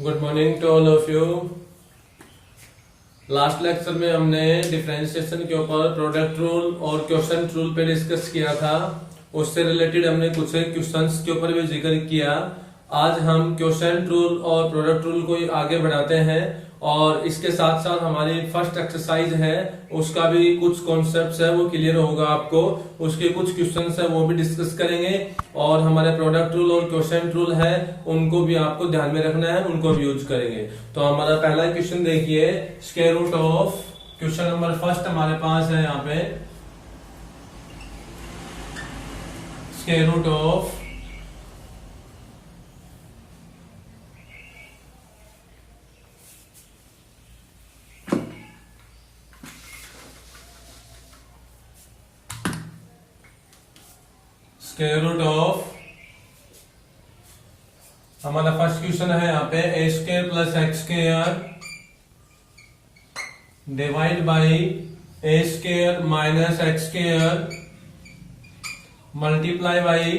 Good morning to all of you. Last lecture में हमने differentiation के ऊपर प्रोडक्ट रूल और क्वेश्चन रूल पे डिस्कस किया था। उससे रिलेटेड हमने कुछ क्वेश्चंस के ऊपर भी जिक्र किया। आज हम क्वेश्चन रूल और प्रोडक्ट रूल को आगे बढ़ाते हैं और इसके साथ साथ हमारी फर्स्ट एक्सरसाइज है उसका भी कुछ कॉन्सेप्ट्स है वो क्लियर होगा आपको। उसके कुछ क्वेश्चंस है वो भी डिस्कस करेंगे और हमारे प्रोडक्ट रूल और क्वेश्चन रूल है उनको भी आपको ध्यान में रखना है, उनको भी यूज करेंगे। तो हमारा पहला क्वेश्चन देखिए, square root of, question number first हमारे पास है यहाँ पे, square root of square root of, हमारा फर्स्ट क्वेश्चन है यहाँ पे a square plus x square divide by a square minus x square multiply by,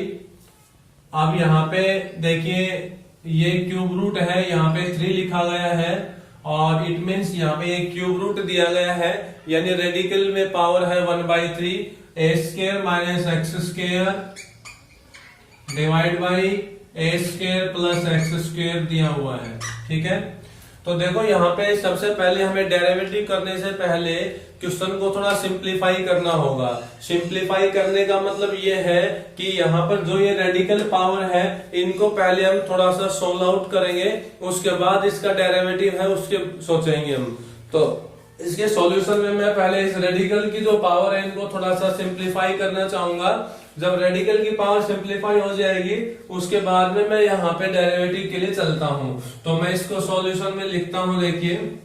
अब यहाँ पे देखिए ये क्यूब रूट है, यहाँ पे 3 लिखा गया है और इट मीन्स यहाँ पे एक क्यूब रूट दिया गया है यानी रेडिकल में पावर है 1/3 a square minus x square divide by a square plus x square दिया हुआ है। ठीक है, तो देखो यहाँ पे सबसे पहले हमें डेरिवेटिव करने से पहले क्वेश्चन को थोड़ा सिंप्लीफाई करना होगा। सिंप्लीफाई करने का मतलब ये है कि यहाँ पर जो ये रेडिकल पावर है इनको पहले हम थोड़ा सा सोल्व आउट करेंगे, उसके बाद इसका डेरिवेटिव है उसके सोचेंगे हम। तो इसके सॉल्यूशन में मैं पहले इस रेडिकल की जो पावर है इनको थोड़ा सा सिंप्लीफाई करना चाहूंगा। जब रेडिकल की पावर सिंप्लीफाई हो जाएगी उसके बाद में मैं यहाँ पे डेरिवेटिव के लिए चलता हूं। तो मैं इसको सॉल्यूशन में लिखता हूं, देखिए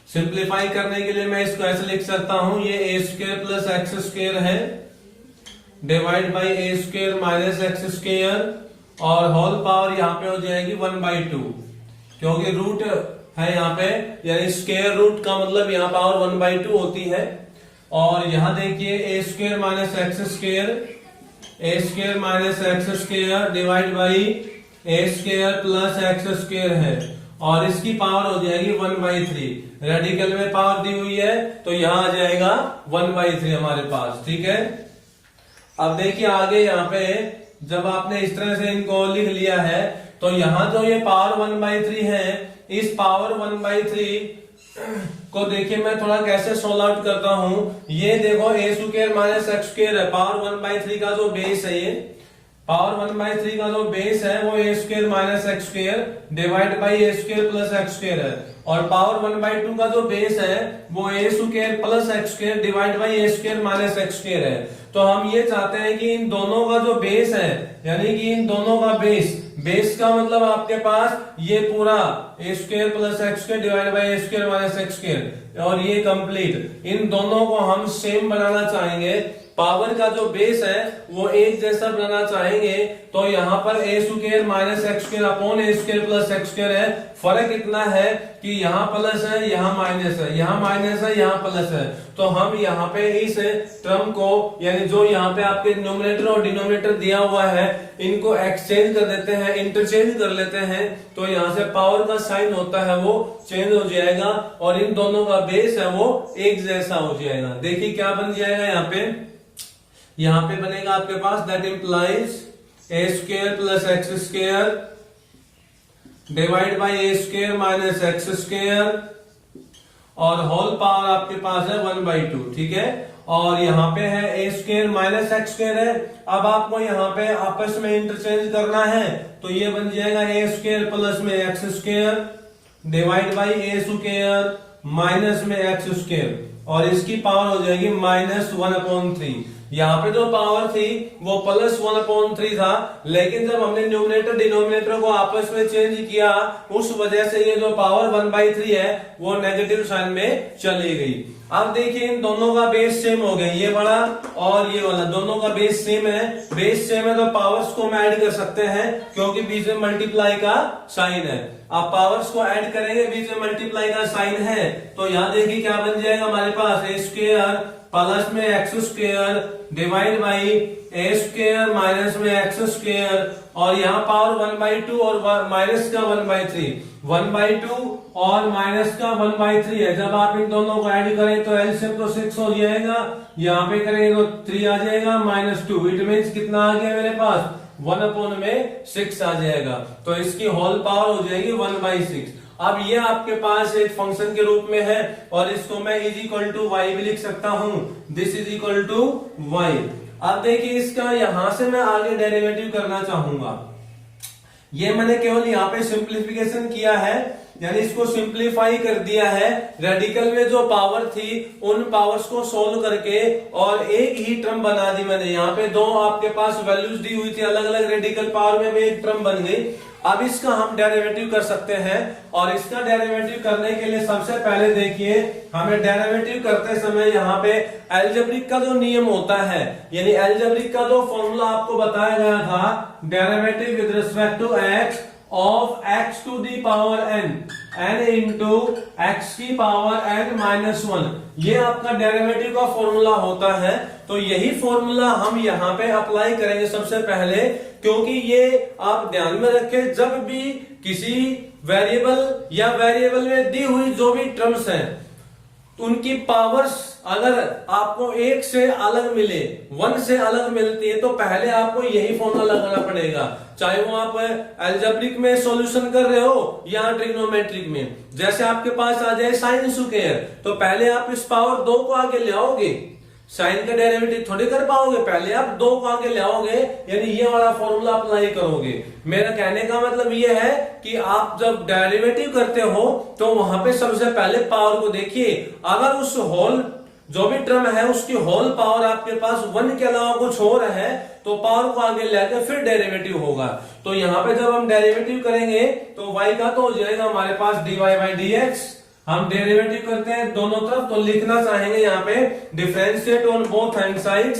सिंप्लीफाई करने के लिए मैं इसको ऐसे लिख सकता हूं, ये ए स्क्वायर प्लस एक्स स्क्वायर है divide by a square minus x square और होल पावर यहाँ पे हो जाएगी 1/2 क्योंकि रूट है यहाँ पे, यानी स्क्वायर रूट का मतलब यहाँ पावर 1/2 होती है। और यहाँ देखिए a square minus x square, a square minus x square divide by a square plus x square है और इसकी पावर हो जाएगी 1/3। रेडिकल में पावर दी हुई है तो यहाँ आ जाएगा 1/3 हमारे पास। ठीक है, अब देखिए आगे यहाँ पे जब आपने इस तरह से इनको लिख लिया है तो यहाँ जो ये पावर 1/3 है, इस पावर 1/3 को देखिए मैं थोड़ा कैसे सोल्व आउट करता हूं। ये देखो ए स्क्वायर माइनस एक्स स्क्वायर है, पावर 1/3 का जो बेस है, ये पावर 1/3 का जो बेस है वो a square minus x square divide by a square plus x square है और पावर 1/2 का जो बेस है वो a square plus x square divide by a square minus x square है। तो हम ये चाहते हैं कि इन दोनों का जो बेस है, यानी कि इन दोनों का बेस का मतलब आपके पास ये पूरा a square plus x square divide by a square minus x square और ये कंप्लीट, इन दोनों को हम सेम बनाना चाहेंगे। पावर का जो बेस है वो एक जैसा बनाना चाहेंगे तो यहाँ पर a square minus x square upon a square plus x square है। फर्क इतना है कि यहाँ प्लस है यहाँ माइनस है, यहाँ माइनस है यहाँ प्लस है। तो हम यहाँ पे इस टर्म को यानी जो यहाँ पे आपके न्यूमरेटर और डिनोमिनेटर दिया हुआ है इनको एक्सचेंज कर देते हैं, इंटरचेंज कर लेते हैं। तो यहाँ से पावर का साइन होता है वो चेंज हो जाएगा और इन दोनों का बेस है वो एक जैसा हो जाएगा। देखिए क्या बन जाएगा यहाँ पे बनेगा आपके पास, that implies a square plus x square divide by a square minus x square और होल पावर आपके पास है 1/2। ठीक है, और यहाँ पे है ए स्क्वायर माइनस एक्स स्क्वायर है। अब आपको यहाँ पे आपस में इंटरचेंज करना है तो ये बन जाएगा ए स्क्वायर प्लस में x square divide by a square minus में एक्स स्क्वायर और इसकी पावर हो जाएगी -1/3। यहाँ पे जो पावर थी वो +1/3 था, लेकिन जब हमने न्यूमरेटर डिनोमिनेटर को आपस में चेंज किया उस वजह से ये जो पावर 1/3 है वो नेगेटिव साइन में चली गई। अब देखिए इन दोनों का बेस सेम हो गया, ये वाला और ये वाला दोनों का बेस सेम है। बेस सेम है तो पावर्स को हम ऐड कर सकते हैं क्योंकि बीच में मल्टीप्लाई का साइन है। आप पावर्स को ऐड करेंगे, बीच में मल्टीप्लाई का साइन है तो यहाँ देखिए क्या बन जाएगा हमारे पास, ए स्क्वायर प्लस में x square divide by a square minus में एक्स स्क्वायर और यहाँ पावर 1/2 और माइनस का 1/3 1/2 और माइनस का 1/3 है। जब आप इन दोनों को ऐड करें तो एलसीएम तो 6 हो जाएगा, यहाँ पे करेंगे तो 3 आ जाएगा -2। इट मीन्स कितना आ गया मेरे पास 1/6 आ जाएगा। तो इसकी होल पावर हो जाएगी 1/6। अब ये आपके पास एक फंक्शन के रूप में है और इसको मैं इज इक्वल टू वाई भी लिख सकता हूं। This is equal to y. अब देखिए इसका यहां से मैं आगे डेरिवेटिव करना चाहूंगा। ये मैंने केवल यहाँ पे सिंप्लीफिकेशन किया है, यानी इसको सिंप्लीफाई कर दिया है। रेडिकल में जो पावर थी उन पावर्स को सोल्व करके और एक ही टर्म बना दी मैंने। यहाँ पे दो आपके पास वैल्यूज दी हुई थी अलग अलग रेडिकल पावर में एक टर्म बन गई। अब इसका हम डेरिवेटिव कर सकते हैं और इसका डेरिवेटिव करने के लिए सबसे पहले देखिए हमें डेरिवेटिव करते समय यहाँ पे अलजेब्रिक का जो नियम होता है, यानी अलजेब्रिक का जो फॉर्मूला आपको बताया गया था, derivative with respect to x of x to the power n into x की पावर n-1, ये आपका डेरिवेटिव का फॉर्मूला होता है। तो यही फॉर्मूला हम यहाँ पे अप्लाई करेंगे सबसे पहले, क्योंकि ये आप ध्यान में रखें जब भी किसी वेरिएबल या वेरिएबल में दी हुई जो भी टर्म्स हैं उनकी पावर्स अगर आपको एक से अलग मिले, 1 से अलग मिलती है, तो पहले आपको यही फॉर्मूला लगाना पड़ेगा, चाहे वो आप अलजेब्रिक में सॉल्यूशन कर रहे हो या ट्रिग्नोमेट्रिक में। जैसे आपके पास आ जाए साइन स्क्वायर, तो पहले आप इस पावर 2 को आगे ले आओगे, साइन का डेरिवेटिव थोड़ी कर पाओगे, पहले आप 2 को आगे ले आओगे, यानी ये वाला फॉर्मूला अप्लाई करोगे। मेरा कहने का मतलब ये है कि आप जब डेरिवेटिव करते हो तो वहां पे सबसे पहले पावर को देखिए। अगर उस होल जो भी टर्म है उसकी होल पावर आपके पास 1 के अलावा कुछ और है तो पावर को आगे लेकर फिर डेरिवेटिव होगा। तो यहाँ पे जब हम डेरिवेटिव करेंगे तो y का तो हो जाएगा हमारे पास dy/dx। हम डेरिवेटिव करते हैं दोनों तरफ, तो लिखना चाहेंगे यहाँ पे differentiate on both hand sides,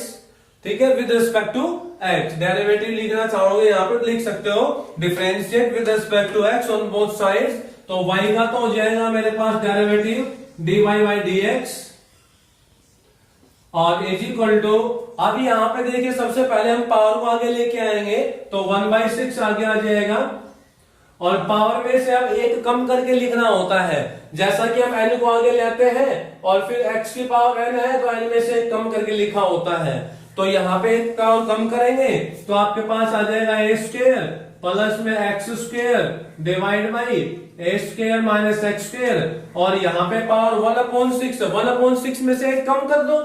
ठीक है, with respect to x। Derivative लिखना चाहोगे यहाँ पे लिख सकते हो differentiate with respect to x on both sides. तो y का तो हो जाएगा मेरे पास डेरिवेटिव dy/dx और इज इक्वल टू, अब यहाँ पे देखिए सबसे पहले हम पावर को आगे लेके आएंगे तो 1/6 आगे आ जाएगा और पावर में से अब एक कम करके लिखना होता है। जैसा कि हम n को आगे लेते हैं और फिर x की पावर n है तो n में से एक कम करके लिखा होता है। तो यहाँ पे एक का कम करेंगे तो आपके पास आ जाएगा a स्क्वायर प्लस में x square divide by a square minus x square और यहाँ पे पावर 1/6 में से एक कम कर दो।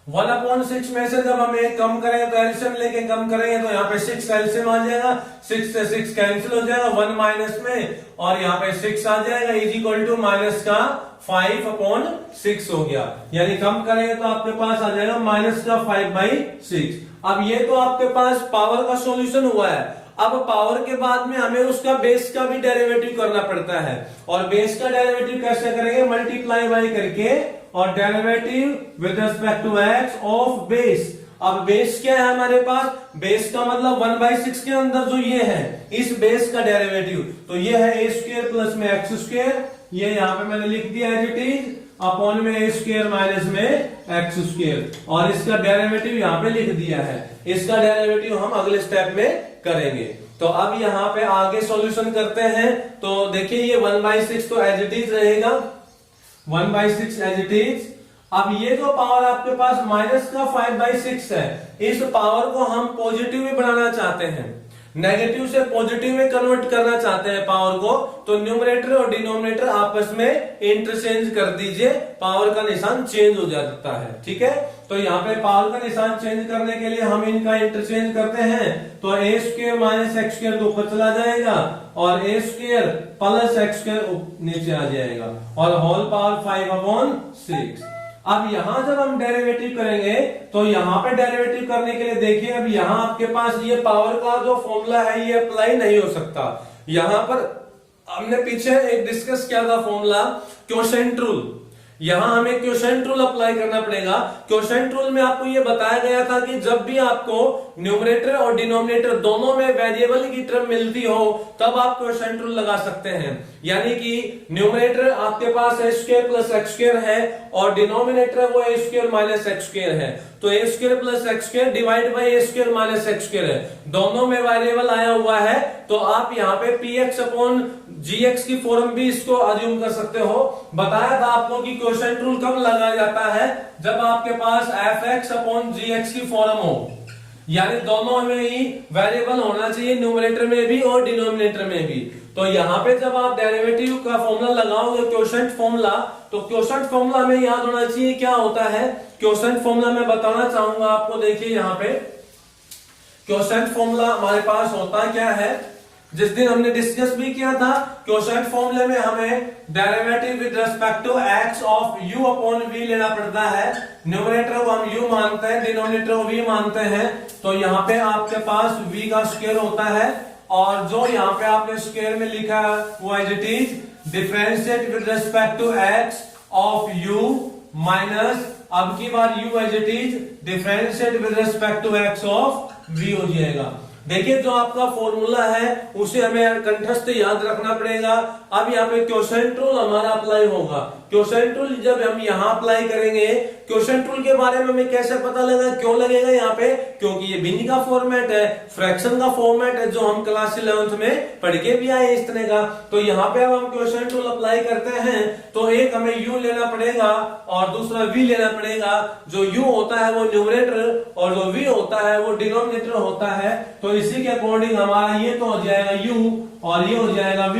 1/6 में से जब हम एक कम करेंगे तो एलसीएम लेके कम करेंगे तो यहाँ पे 6 एलसीएम आ जाएगा, 6 से 6 कैंसिल हो जाएगा 1 माइनस में और यहाँ पे 6 आ जाएगा इज इक्वल टू माइनस का 5/6 हो गया। यानी कम करेंगे तो आपके पास आ जाएगा माइनस का 5/6। अब ये तो आपके पास पावर का सॉल्यूशन हुआ है। अब पावर के बाद में हमें उसका बेस का भी डेरिवेटिव करना पड़ता है और बेस का डेरिवेटिव कैसे करेंगे, मल्टीप्लाई बाई करके और derivative with respect to x of base. अब बेस क्या है हमारे पास, बेस का मतलब 1/6 के अंदर जो ये है इस बेस का डेरिवेटिव, तो ये है a स्क्वायर प्लस में x स्क्वायर, ये यहाँ पे मैंने लिख दिया एज इट इज अपॉन में a स्क्वायर माइनस में x स्क्वायर और इसका डेरिवेटिव यहाँ पे लिख दिया है। इसका डेरिवेटिव हम अगले स्टेप में करेंगे। तो अब यहाँ पे आगे सॉल्यूशन करते हैं तो देखिए ये 1/6 तो एज इट इज रहेगा, 1/6 एज इट इज। अब ये जो पावर आपके पास माइनस का 5/6 है, इस पावर को हम पॉजिटिव में बनाना चाहते हैं, नेगेटिव से पॉजिटिव में कन्वर्ट करना चाहते हैं पावर को, तो न्यूमरेटर और डिनोमिनेटर आपस में इंटरचेंज कर दीजिए, पावर का निशान चेंज हो जाता है, ठीक है। तो यहाँ पे पावर का निशान चेंज करने के लिए हम इनका इंटरचेंज करते हैं, तो a square minus x square ऊपर चला जाएगा और a square plus x square नीचे आ जाएगा और होल पावर 5/6। अब यहां जब हम डेरिवेटिव करेंगे तो यहां पे डेरिवेटिव करने के लिए देखिए अब यहां आपके पास ये पावर का जो फॉर्मूला है ये अप्लाई नहीं हो सकता। यहां पर हमने पीछे एक डिस्कस किया था फॉर्मूला क्वोशेंट रूल। यहां हमें क्वोशंट रूल अप्लाई करना पड़ेगा। क्वोशंट रूल में आपको ये बताया गया था कि जब भी आपको न्यूमरेटर और डिनोमिनेटर दोनों में वेरिएबल की टर्म मिलती हो तब आप क्वोशंट रूल लगा सकते हैं। यानी कि न्यूमरेटर आपके पास a square plus x square है और डिनोमिनेटर वो a square minus x square है, तो a square plus x square divide by a square minus x square है, दोनों में वेरिएबल आया हुआ है, तो आप यहाँ पे px अपॉन gx की फॉर्म भी इसको अज्यूम कर सकते हो। बताया था आपको कि क्वोशंट रूल कब लगाया जाता है, जब आपके पास fx अपॉन gx की फॉर्म हो, यानी दोनों में ही वेरिएबल होना चाहिए, न्यूमरेटर में भी और डिनोमिनेटर में भी। तो यहाँ पे जब आप डेरिवेटिव का फॉर्मूला लगाओगे क्वोशंट फॉर्मूला, तो क्वोशंट फॉर्मूला में याद होना चाहिए क्या होता है। क्वोशंट फॉर्मूला मैं बताना चाहूंगा आपको, देखिए यहाँ पे क्वोशंट फॉर्मूला हमारे पास होता क्या है, जिस दिन हमने डिस्कस भी किया था। क्वोशंट फॉर्मूले में हमें derivative with respect to x of u upon v लेना पड़ता है। न्यूमरेटर को हम u मानते हैं, डिनोमिनेटर को v मानते हैं, तो यहाँ पे आपके पास v का स्क्वायर होता है, और जो यहाँ पे आपने स्क्वायर में लिखा है वो as it is differentiate with respect to x of u minus अब की बार u as it is differentiate with respect to x of v हो जाएगा। देखिए जो आपका फॉर्मूला है उसे हमें कंठस्थ याद रखना पड़ेगा। अब यहाँ पे क्वोशंट रूल हमारा अप्लाई होगा। क्वोशंट रूल जब हम यहाँ अप्लाई करेंगे, क्वोशंट रूल के बारे में हमें कैसे पता लगा, क्यों लगेगा यहाँ पे, क्योंकि ये भिन्न का फॉर्मेट है, फ्रैक्शन का फॉर्मेट है, जो हम क्लास 11th में पढ़ के भी आए इस तरह का। तो यहाँ पे अब हम क्वोशंट रूल अप्लाई करते हैं, तो एक हमें u लेना पड़ेगा और दूसरा v लेना पड़ेगा। जो u होता है वो न्यूमरेटर और जो v होता है वो डिनोमिनेटर होता है। तो इसी के अकॉर्डिंग हमारा ये तो हो जाएगा u और ये हो जाएगा v।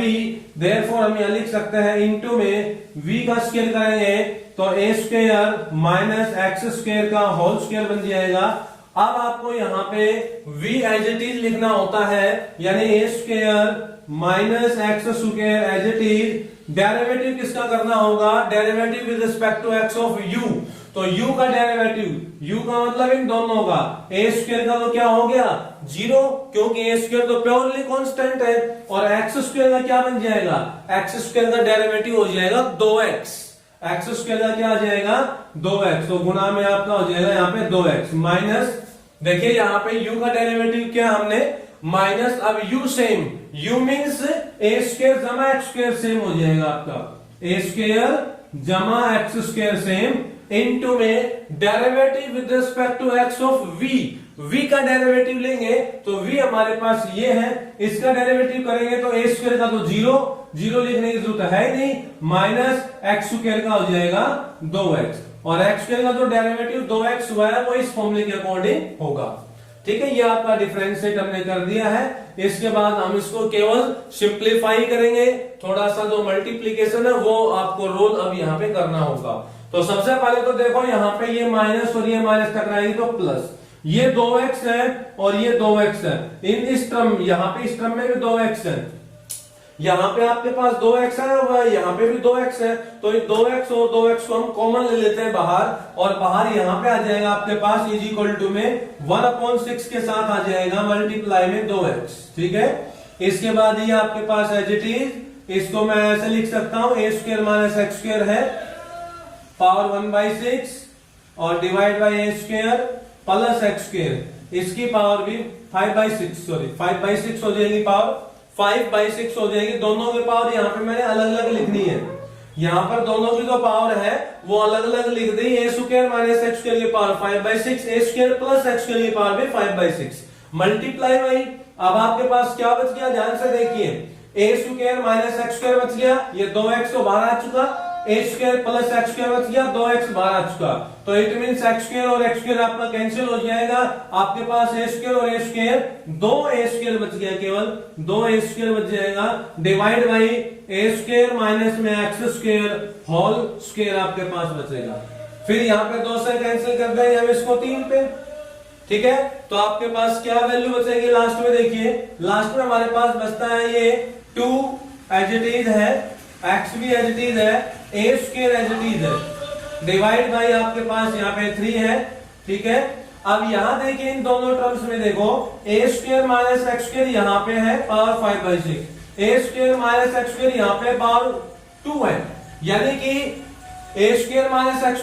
देयरफॉर हम यहाँ लिख सकते हैं इनटू में v का स्क्वायर करेंगे तो a square minus x square का होल स्क्वायर बन जाएगा। अब आपको यहाँ पे v एज इट इज लिखना होता है, यानी a square minus x square as it is. Derivative किसका करना होगा, derivative with respect to x of u। तो u का डेरिवेटिव, u का मतलब इन दोनों का, a स्क्वायर का तो क्या हो गया 0, क्योंकि a स्क्वायर तो प्योरली कांस्टेंट है, और x स्क्वायर का क्या बन जाएगा, x स्क्वायर का डेरिवेटिव हो जाएगा 2x। x स्क्वायर का क्या आ जाएगा 2x, तो गुना में आपका हो जाएगा यहाँ पे 2x माइनस, देखिए यहाँ पे u का डेरिवेटिव क्या हमने माइनस, अब u same, u means a square जमा x स्क्वायर सेम हो जाएगा आपका, a स्क्वायर जमा x स्क्वायर सेम इनटू में derivative with respect to x of v। v का डेरिवेटिव लेंगे तो v हमारे पास ये है, इसका डेरिवेटिव करेंगे तो a स्क्वायर का तो 0 लिखने की जरूरत है ही नहीं, माइनस x स्क्वायर का हो जाएगा 2x, और x स्क्वायर का जो डेरिवेटिव 2x हुआ है वो इस फॉर्मूले के अकॉर्डिंग होगा। ठीक है, ये आपका डिफरेंशिएट हमने कर दिया है। इसके बाद हम इसको केवल सिंप्लीफाई करेंगे, थोड़ा सा जो मल्टीप्लीकेशन है वो आपको रोल अब यहाँ पे करना होगा। तो सबसे पहले तो देखो यहाँ पे ये माइनस और ये माइनस टकराएगी तो प्लस, ये 2x है और ये 2x है, इस टर्म यहाँ पे इस टर्म में भी 2x है, यहाँ पे आपके पास 2x आया हुआ है, यहाँ पे भी 2x है, तो ये 2x और 2x को हम कॉमन ले लेते हैं बाहर, और बाहर यहाँ पे आ जाएगा आपके पास इज इक्वल टू में 1/6 के साथ आ जाएगा मल्टीप्लाई में 2x। ठीक है, इसके बाद ये आपके पास एज इट इज, इसको मैं ऐसे लिख सकता हूं a square minus x square है पावर 1/6 और divide by a square plus x square, इसकी पावर भी 5/6 हो जाएगी, पावर 5/6 हो जाएगी। दोनों की पावर यहाँ पे मैंने अलग अलग लिखनी है, यहाँ पर दोनों की जो पावर है वो अलग अलग लिख दी, a square minus x square की power 5/6, a square plus x square की पावर भी 5/6 मल्टीप्लाई बाई। अब आपके पास क्या बच गया, ध्यान से देखिए, a square minus x square बच गया, ये 2x तो बाहर आ चुका, a square plus x square बच गया, 2x बाहर आ चुका, तो इट मींस एक्स स्क्वायर और एक्स स्क्वायर आपका कैंसिल हो जाएगा, आपके पास a स्क्वायर और a स्क्वायर 2a स्क्वायर बच गया, केवल 2a स्क्वायर बच जाएगा, divide by a square minus में एक्स स्क्वायर होल स्क्वायर आपके पास बचेगा। फिर यहाँ पे 2 से कैंसिल कर देंगे हम इसको 3 पे। ठीक है, तो आपके पास क्या वैल्यू बचेगी लास्ट में, देखिए लास्ट में हमारे पास बचता है ये 2 एज इट इज है, x भी एज इट इज है, a square as it is है, डिवाइड बाई आपके पास यहाँ पे 3 है। ठीक है, अब यहाँ देखिए इन दोनों टर्म्स में देखो, a square minus x square यहाँ पे है power 5/6, a square minus x square यहाँ पे पावर 2 है, यानी कि ए स्क्वायर माइनस एक्स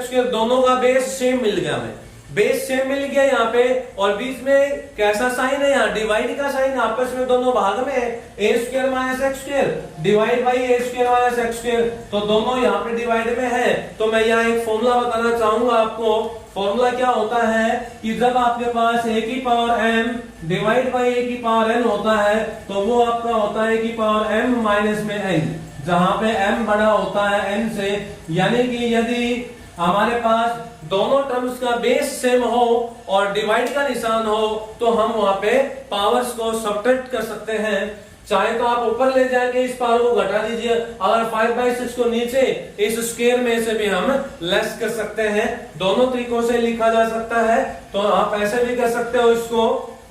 स्क्वायर दोनों का बेस सेम मिल गया हमें, बेस सेम मिल गया यहाँ पे, और बीच में कैसा साइन है, यहाँ डिवाइड का साइन, आपस में दोनों भाग में a square minus x square divide by a square minus x square, तो दोनों यहाँ पे डिवाइड में है। तो मैं यहाँ एक फॉर्मूला बताना चाहूंगा आपको। फॉर्मूला क्या होता है कि जब आपके पास a की power m divide by a की पावर n होता है, तो वो आपका होता है a की पावर m माइनस में n, जहां पे m बड़ा होता है n से। यानी कि यदि हमारे पास दोनों टर्म्स का बेस सेम हो और डिवाइड का निशान हो, तो हम वहां पे पावर्स को सब्ट्रैक्ट कर सकते हैं। चाहे तो आप ऊपर ले जाके इस पावर को घटा दीजिए, अगर 5/6 को नीचे इस स्क्वायर में से भी हम लेस कर सकते हैं। दोनों तरीकों से लिखा जा सकता है, तो आप ऐसे भी कर सकते हो इसको,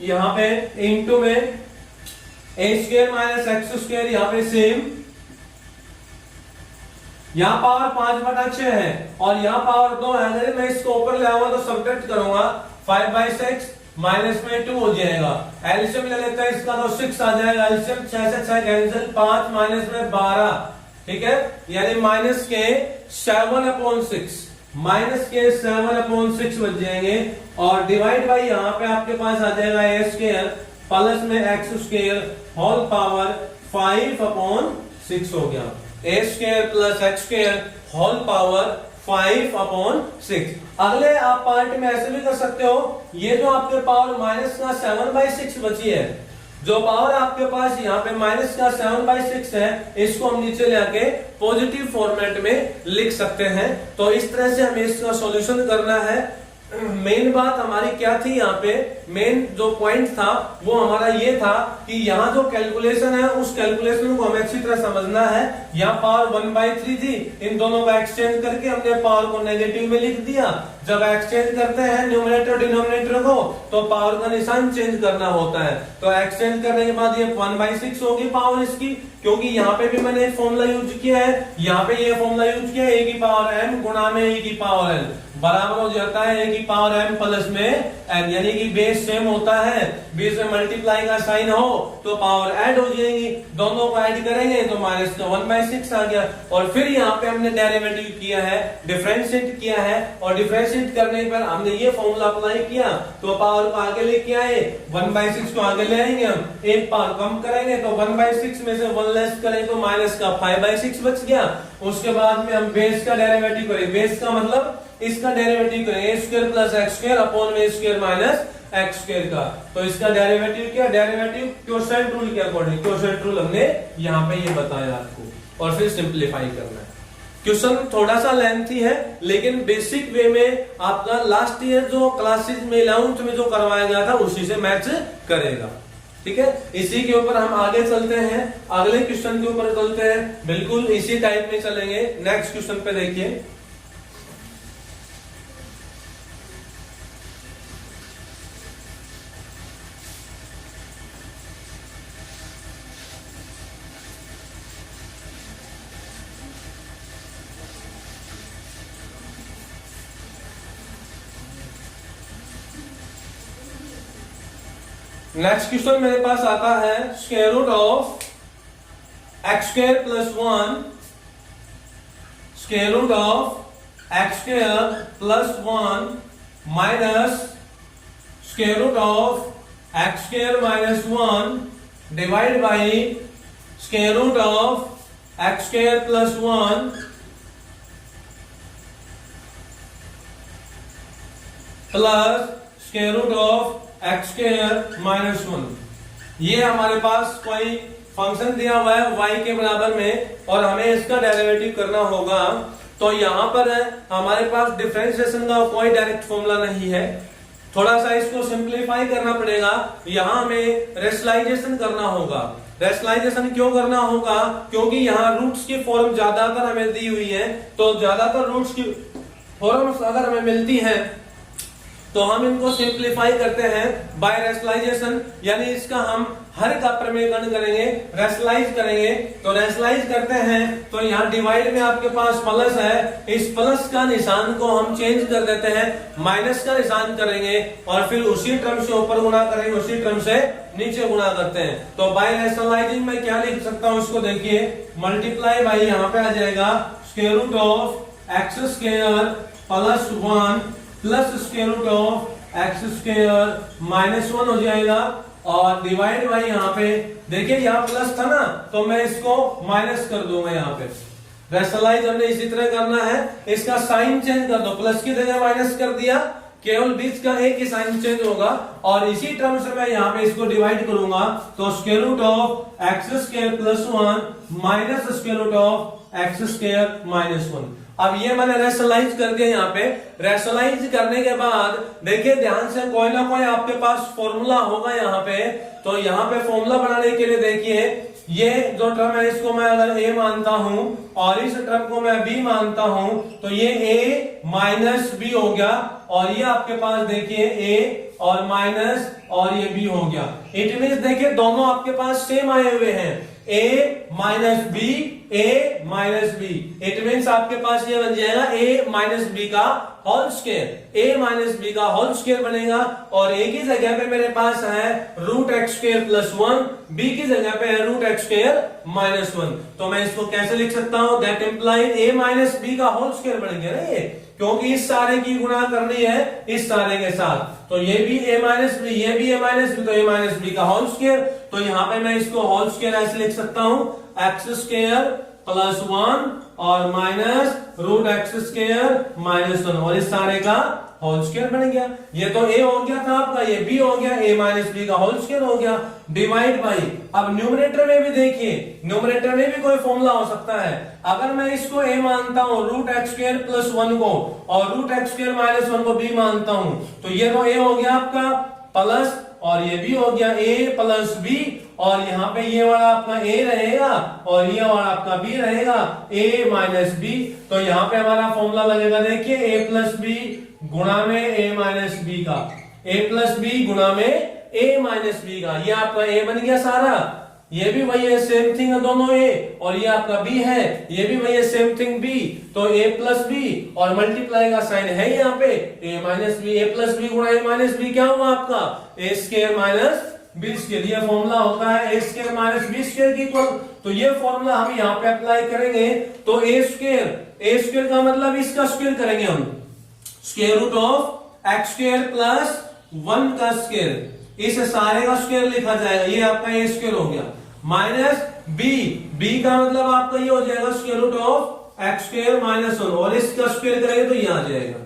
यहाँ पे इनटू में a square minus x square, यहाँ पे सेम, यहाँ पावर 5/6 है और यहाँ पावर 2 है। अगर मैं इसको ऊपर ले आऊंगा तो सब्ट्रैक्ट करूंगा, 5/6 माइनस में 2 हो जाएगा। एलसीएम ले लेते हैं इसका तो 6 आ जाएगा। एलसीएम 6 से 6 कैंसिल, 5 माइनस में 12, ठीक है, यानी माइनस के 7/6, माइनस के 7/6 बच जाएंगे। और डिवाइड बाई यहाँ पे आपके पास आ जाएगा ए स्क्वायर प्लस में एक्स स्क्वायर होल पावर 5/6 हो गया। A square plus x square whole power 5/6। अगले आप पार्ट में ऐसे भी कर सकते हो, ये जो आपके पावर माइनस का 7/6 बची है, जो पावर आपके पास यहाँ पे माइनस का 7/6 है, इसको हम नीचे ले आके पॉजिटिव फॉर्मेट में लिख सकते हैं। तो इस तरह से हमें इसका सॉल्यूशन करना है। मेन बात हमारी क्या थी, यहाँ पे मेन जो पॉइंट था वो हमारा ये था कि यहाँ जो कैलकुलेशन है उस कैलकुलेशन को हमें अच्छी तरह समझना है। यहाँ पावर 1/3 थी, इन दोनों का एक्सचेंज करके हमने पावर को नेगेटिव में लिख दिया। जब एक्सचेंज करते हैं न्यूमरेटर डिनोमिनेटर को, तो पावर का निशान चेंज करना होता है। तो एक्सचेंज करने के बाद ये 1/6 होगी पावर इसकी, क्योंकि यहाँ पे भी मैंने फॉर्मूला यूज किया है, यहाँ पे ये फॉर्मूला यूज किया है, a की पावर m गुणा में a की पावर n बराबर हो जाता है a की पावर m प्लस में n, यानी कि बेस सेम होता है, बीच में मल्टीप्लाई का साइन हो तो पावर ऐड हो जाएगी, दोनों को ऐड करेंगे तो माइनस का 1/6 आ गया। और फिर यहाँ पे हमने डेरिवेटिव किया है, डिफरेंशिएट किया है, और डिफरेंशिएट करने पर हमने ये फॉर्मूला अप्लाई किया, तो पावर को आगे लेके आए, 1/6 को आगे ले आएंगे हम, एक पावर कम करेंगे तो 1/6 में से 1 लेस करें तो माइनस का 5/6 बच गया। उसके बाद में हम बेस का डेरिवेटिव करें, बेस का मतलब इसका डेरिवेटिव करें, a square plus x square upon में स्क्वायर माइनस एक्स स्क्वायर का। तो इसका डेरिवेटिव क्या, डेरिवेटिव क्वोशंट रूल के अकॉर्डिंग, क्वोशंट रूल हमने यहाँ पे ये बताया आपको, और फिर सिंप्लीफाई करना है। क्वेश्चन थोड़ा सा लेंथी है, लेकिन बेसिक वे में आपका लास्ट ईयर जो क्लासेस में 11th में जो करवाया गया था उसी से मैच करेगा, ठीक है। इसी के ऊपर हम आगे चलते हैं, अगले क्वेश्चन के ऊपर चलते हैं, बिल्कुल इसी टाइप में चलेंगे। नेक्स्ट क्वेश्चन पे देखिए, नेक्स्ट क्वेश्चन मेरे पास आता है square root of x square plus 1, square root of x square plus 1 minus square root of x square minus 1 divide by square root of x square plus 1 plus square root of x square minus 1। ये हमारे पास कोई function दिया हुआ है y के बराबर में, और हमें इसका डेरिवेटिव करना होगा। तो यहाँ पर हमारे पास डिफरेंशिएशन का कोई डायरेक्ट फॉर्मूला नहीं है, थोड़ा सा इसको सिंप्लीफाई करना पड़ेगा। यहाँ हमें रेशनलाइजेशन करना होगा। रेशनलाइजेशन क्यों करना होगा, क्योंकि यहाँ रूट्स की फॉर्म ज्यादातर हमें दी हुई है, तो ज्यादातर रूट्स की फॉर्म्स अगर हमें मिलती हैं तो हम इनको सिंप्लीफाई करते हैं बाय रेशनलाइजेशन, यानी इसका हम हर का प्रमेयकरण करेंगे, रेशनलाइज करेंगे। तो रेशनलाइज करते हैं तो यहाँ डिवाइड में आपके पास प्लस है, इस प्लस का निशान को हम चेंज कर देते हैं, माइनस का निशान करेंगे, और फिर उसी टर्म से ऊपर गुणा करेंगे, उसी टर्म से नीचे गुणा करते हैं। तो बाय रेशनलाइजिंग में क्या लिख सकता हूँ इसको देखिए, मल्टीप्लाई बाई यहाँ पे आ जाएगा square root of x square plus 1 plus square root of x square minus 1 हो जाएगा, और डिवाइड बाई यहाँ पे देखिए यहाँ प्लस था ना तो मैं इसको माइनस कर दूंगा। यहाँ पे रैशनलाइज हमने इसी तरह करना है, इसका साइन चेंज कर दो, प्लस की जगह माइनस कर दिया, केवल बीच का एक ही साइन चेंज होगा, और इसी टर्म से मैं यहाँ पे इसको डिवाइड करूंगा तो square root of x square plus 1 minus square root of x square minus 1। अब ये मैंने रैशनलाइज कर दिया। यहाँ पे रैशनलाइज करने के बाद देखिए ध्यान से कोई ना कोई आपके पास फॉर्मूला होगा यहाँ पे, तो यहाँ पे फॉर्मूला बनाने के लिए देखिए ये जो टर्म है इसको मैं अगर a मानता हूं और इस टर्म को मैं b मानता हूं तो ये a माइनस b हो गया, और ये आपके पास देखिए a और माइनस और ये b हो गया। इट मींस देखिए दोनों आपके पास सेम आए हुए हैं, a minus b, a minus b। It means आपके पास ये बन जाएगा a माइनस b का whole square, a minus b का होल स्क्वायर बनेगा, और a की जगह पे मेरे पास है root x square plus 1, b की जगह पे है रूट एक्स स्क्वायर माइनस 1। तो मैं इसको कैसे लिख सकता हूं, that implied a minus b का होल स्क्वायर बन गया ना ये, क्योंकि इस सारे की गुणा करनी है इस सारे के साथ, तो ये भी a माइनस b, ये भी a माइनस b, तो a माइनस b का होल स्क्वायर। तो यहाँ पे मैं इसको होल स्क्वायर ऐसे लिख सकता हूं, एक्स स्क्वायर प्लस 1 और minus root x square minus 1, और इस सारे का होल स्क्वायर बन गया। ये तो a हो गया था आपका, ये b हो गया, a माइनस b का होल स्क्वायर हो गया, डिवाइड बाई। अब न्यूमरेटर में भी देखिए, न्यूमरेटर में भी कोई फॉर्मूला हो सकता है। अगर मैं इसको a मानता हूं रूट एक्स स्क्वायर प्लस 1 को, और रूट एक्स स्क्वायर माइनस 1 को b मानता हूं, तो ये तो a हो गया आपका प्लस, और ये भी हो गया a प्लस b, और यहाँ पे ये वाला आपका a रहेगा और ये वाला आपका b रहेगा, a माइनस b। तो यहाँ पे हमारा फॉर्मूला लगेगा देखिए a प्लस b गुणा में a माइनस b का, a प्लस b गुणा में a माइनस b का, ये आपका a बन गया सारा, ये भी वही है सेम थिंग दोनों a, और ये आपका b है, ये भी वही है सेम थिंग b, तो a प्लस b और मल्टीप्लाई का साइन है यहाँ पे a minus b, a plus b गुणा a माइनस b क्या हुआ आपका a square minus b square. ये फॉर्मूला होता है a square minus b square की इक्वल। तो ये फॉर्मूला हम यहाँ पे अप्लाई करेंगे तो a स्क्वायर का मतलब इसका स्क्वायर करेंगे हम, square root of x square plus 1 का स्क्वायर, इस सारे का स्क्वायर लिखा जाएगा, ये आपका a स्क्वायर हो गया, माइनस b का मतलब आपका ये हो जाएगा square root of x square minus 1, और इसका स्क्वायर करेंगे तो ये आ जाएगा।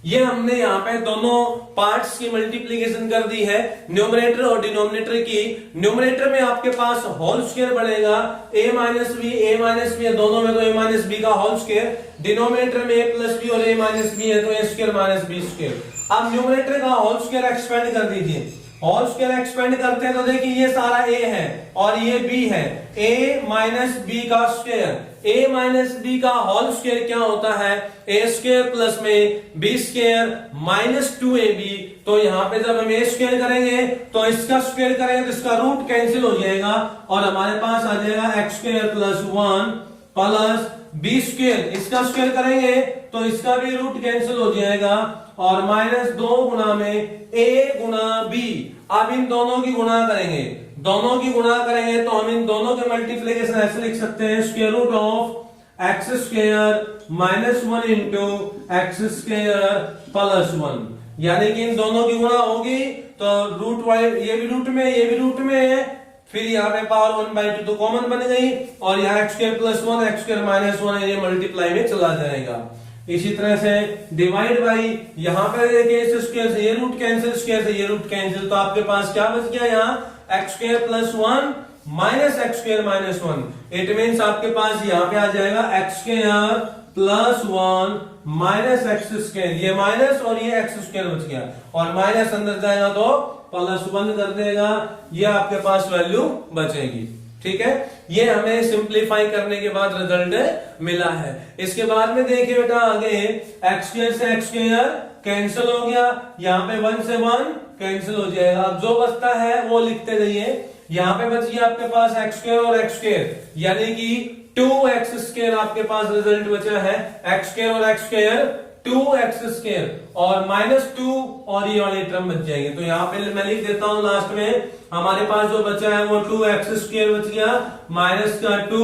ये हमने यहाँ पे दोनों पार्ट्स की मल्टीप्लीकेशन कर दी है, न्यूमरेटर और डिनोमिनेटर की। न्यूमरेटर में आपके पास होल स्क्वायर बनेगा a माइनस बी है दोनों में, तो a माइनस बी का होल स्क्वायर, डिनोमिनेटर में a प्लस बी और a माइनस बी है तो a square minus b square. अब न्यूमरेटर का होल स्क्वायर एक्सपेंड कर दीजिए, होल स्क्वायर एक्सपेंड करते हैं तो देखिए ये सारा a है और ये b है, a माइनस b का स्क्वायर, a माइनस b का होल स्क्वायर क्या होता है a स्क्वायर प्लस में b स्क्वायर माइनस 2ab। तो यहाँ पे जब हम a स्क्वायर करेंगे तो इसका स्क्वायर करेंगे तो इसका रूट कैंसिल हो जाएगा, और हमारे पास आ जाएगा x square plus 1 plus b square, इसका स्क्वायर करेंगे तो इसका भी रूट कैंसिल हो जाएगा, और माइनस 2 गुना में a गुना b। अब इन दोनों की गुणा करेंगे, दोनों की गुणा करेंगे तो हम इन दोनों के मल्टीप्लिकेशन ऐसे लिख सकते हैं, square root of x square minus 1 into x square plus 1, यानी कि इन दोनों की गुणा होगी तो रूट वाले ये भी रूट में ये भी रूट में है, फिर यहाँ पे पावर 1/2 तो कॉमन बन गई, और यहाँ x square plus 1 x square minus 1 ये मल्टीप्लाई में चला जाएगा। इसी तरह से डिवाइड बाई, यहाँ पे देखिए इस स्क्वायर से ये रूट कैंसिल, स्क्वायर से ये रूट कैंसिल, तो आपके पास क्या बच गया यहाँ x square plus 1 minus x square minus 1। It means आपके पास यहाँ पे आ जाएगा x square plus 1 minus x square, ये माइनस और ये एक्स स्क्वायर बच गया, और माइनस अंदर जाएगा तो प्लस 1 कर देगा, ये आपके पास वैल्यू बचेगी। ठीक है, ये हमें सिंप्लीफाई करने के बाद रिजल्ट मिला है। इसके बाद में देखिए बेटा आगे एक्स स्क्वायर से एक्स स्क्वायर कैंसिल हो गया, यहाँ पे 1 से 1 कैंसिल हो जाएगा। अब जो बचता है वो लिखते जाइए, यहाँ पे बच गया आपके पास एक्स स्क्वायर और एक्स स्क्वायर, यानी कि 2x स्क्वायर आपके पास रिजल्ट बचा है, एक्स स्क्वायर और एक्स स्क्वायर 2x² और -2 और ये वाली टर्म बच जाएंगे। तो यहाँ पे मैं लिख देता हूं लास्ट में हमारे पास जो बचा है वो 2x² बच गया -2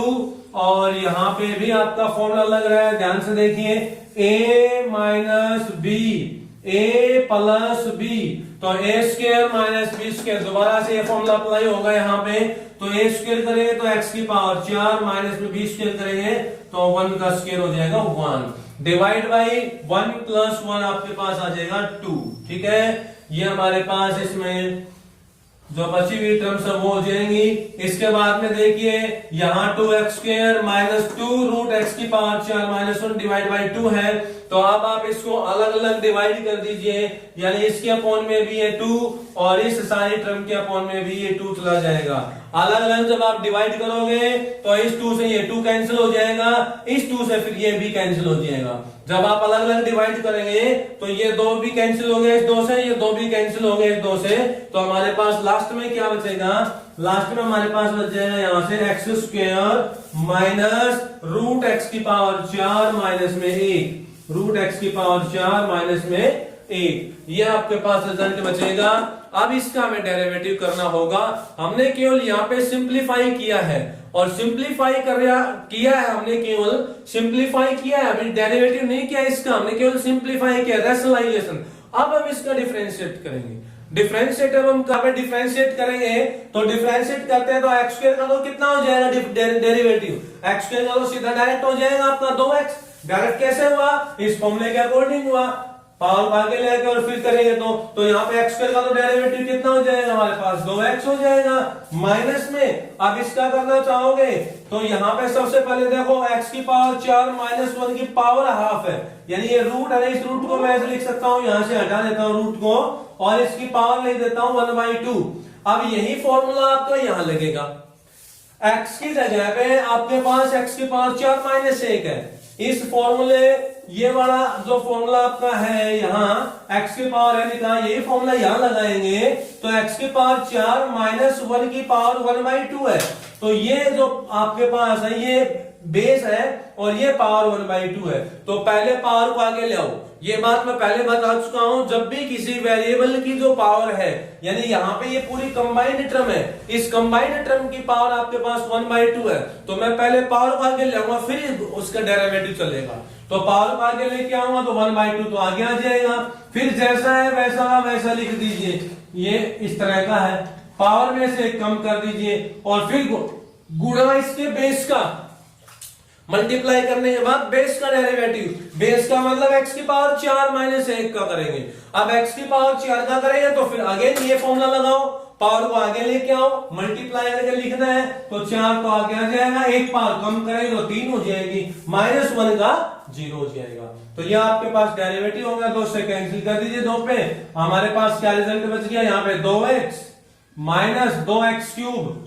और यहाँ पे भी आपका फॉर्मूला लग रहा है, ध्यान से देखिए a minus b a plus b, तो a² - b², दोबारा से ये फॉर्मूला अप्लाई होगा यहाँ पे। तो a² करेंगे तो x की पावर 4 माइनस में b² करेंगे तो 1 का स्क्वायर हो जाएगा 1 डिवाइड बाई 1 + 1 आपके पास आ जाएगा 2। ठीक है, ये हमारे पास इसमें जो बची हुई टर्म्स है वो हो जाएंगी। इसके बाद में देखिए यहाँ 2x² - 2 रूट x की पावर 4 -1 डिवाइड बाई 2 है। तो अब आप इसको अलग अलग डिवाइड कर दीजिए, यानी इसके अपॉन में भी ये 2 और इस सारी टर्म के अपॉन में भी ये 2 चला जाएगा। अलग अलग जब आप डिवाइड करोगे तो इस 2 से ये 2 कैंसिल हो जाएगा, इस 2 से फिर ये भी कैंसिल हो जाएगा। जब आप अलग अलग डिवाइड करेंगे तो ये 2 भी कैंसिल हो गए इस 2 से, ये 2 भी कैंसिल हो गए इस 2 से। तो हमारे पास लास्ट में क्या बचेगा, लास्ट में हमारे पास बच जाएगा यहाँ से x² माइनस रूट x की पावर 4 माइनस में 1 रूट x की पावर 4 माइनस में 1, ये आपके पास रिजल्ट बचेगा। अब इसका हमें डेरिवेटिव करना होगा। हमने केवल यहाँ पे सिंप्लीफाई किया है और सिंप्लीफाई किया है, हमने केवल सिंप्लीफाई किया है, अभी डेरिवेटिव नहीं किया इसका, हमने केवल सिंप्लीफाई किया, रैशनलाइजेशन। अब हम इसका डिफरेंशिएट करेंगे। डिफरेंशिएट हम कहां पे डिफरेंशिएट करेंगे, तो डिफरेंशिएट करते हैं तो x² का तो कितना हो जाएगा डेरिवेटिव, x² का तो सीधा डायरेक्ट हो जाएगा आपका 2x। डायरेक्ट कैसे हुआ, इस फॉर्मूले के अकॉर्डिंग हुआ, पावर आगे लेके और फिर करेंगे तो यहाँ पे x² का तो डेरिवेटिव कितना हो जाएगा हमारे पास 2x हो जाएगा माइनस में। अब इसका करना चाहोगे तो यहाँ पे सबसे पहले देखो x की पावर 4 माइनस 1 की पावर हाफ है, यानी ये रूट है, इस रूट को मैं ऐसे लिख सकता हूँ, यहाँ से हटा देता हूँ रूट को और इसकी पावर लिख देता हूँ 1/2। अब यही फॉर्मूला आपको यहाँ लगेगा, x की जगह पे आपके पास x की पावर 4 माइनस 1 है। इस फॉर्मूले ये वाला जो फॉर्मूला आपका है यहाँ x की पावर है लिखा, यही फॉर्मूला यहाँ लगाएंगे तो x की पावर 4 माइनस 1 की पावर 1/2 है। तो ये जो आपके पास है ये बेस है और ये पावर 1/2 है। तो पहले पावर को आगे ले आओ, ये बात मैं पहले बता चुका हूं, जब भी किसी वेरिएबल की जो पावर है, यानी यहाँ पे ये पूरी कंबाइंड टर्म है, इस कंबाइंड टर्म की पावर आपके पास 1/2 है, तो मैं पहले पावर को आगे ले आऊंगा फिर उसका डेरिवेटिव चलेगा। तो पावर को आगे लेके आऊंगा तो 1/2 तो आगे आ जाएगा, फिर जैसा है वैसा वैसा लिख दीजिए, ये इस तरह का है, पावर में से कम कर दीजिए और फिर गुणा इसके बेस का, मल्टीप्लाई करने के बाद बेस का डेरिवेटिव, बेस का मतलब x की पावर 4 माइनस 1 का करेंगे। अब x की पावर 4 का करेंगे तो फिर अगेन ये फॉर्मूला लगाओ, पावर को आगे लेके आओ, मल्टीप्लाई करके लिखना है तो 4 को आगे आ जाएगा, एक पावर कम करेंगे तो 3 हो जाएगी, -1 का 0 हो जाएगा। तो ये आपके पास डेरिवेटिव होगा, 2 से कैंसिल कर दीजिए 2 पे, हमारे पास क्या रिजल्ट बच गया, यहाँ पे 2x माइनस 2x³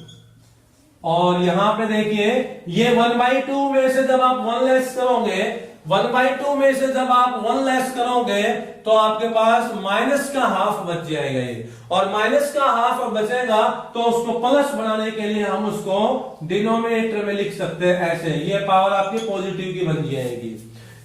और यहां पे देखिए ये 1/2 में से जब आप 1 लेस करोगे, 1/2 में से जब आप 1 लेस करोगे तो आपके पास माइनस का हाफ बच जाएगा ये, और माइनस का हाफ बचेगा तो उसको प्लस बनाने के लिए हम उसको डिनोमिनेटर में लिख सकते हैं ऐसे, ये पावर आपकी पॉजिटिव की बन जाएगी।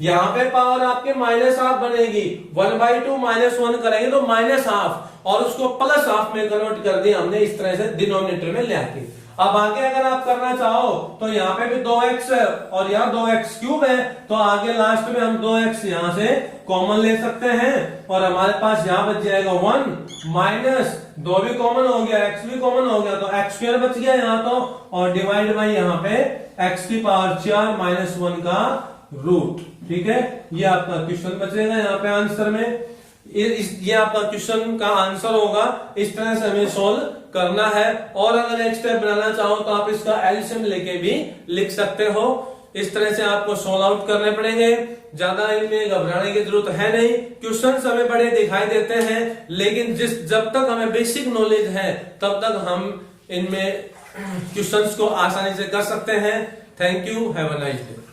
यहाँ पे पावर आपके -1/2 बनेगी, 1/2 -1 करेंगे तो -1/2 और उसको +1/2 में कन्वर्ट कर दिया हमने इस तरह से डिनोमिनेटर में ले आके। अब आगे अगर आप करना चाहो तो यहाँ पे भी 2x है और यहाँ 2x³ है, तो आगे लास्ट में हम 2x यहाँ से कॉमन ले सकते हैं और हमारे पास यहाँ बच जाएगा 1 माइनस 2 भी कॉमन हो गया, x भी कॉमन हो गया, तो x² बच गया यहाँ तो, और डिवाइड बाई यहाँ पे x की पावर 4 माइनस 1 का रूट। ठीक है, ये आपका क्वेश्चन बचेगा यहाँ पे आंसर में, ये आपका क्वेश्चन का आंसर होगा। इस तरह से हमें सोल्व करना है, और अगर एक स्टेप बनाना चाहो तो आप इसका एलसीएम लेके भी लिख सकते हो। इस तरह से आपको सोल्व आउट करने पड़ेंगे, ज्यादा इनमें घबराने की जरूरत है नहीं। क्वेश्चंस हमें बड़े दिखाई देते हैं, लेकिन जब तक हमें बेसिक नॉलेज है तब तक हम इनमें क्वेश्चंस को आसानी से कर सकते हैं। Thank you, have a nice day.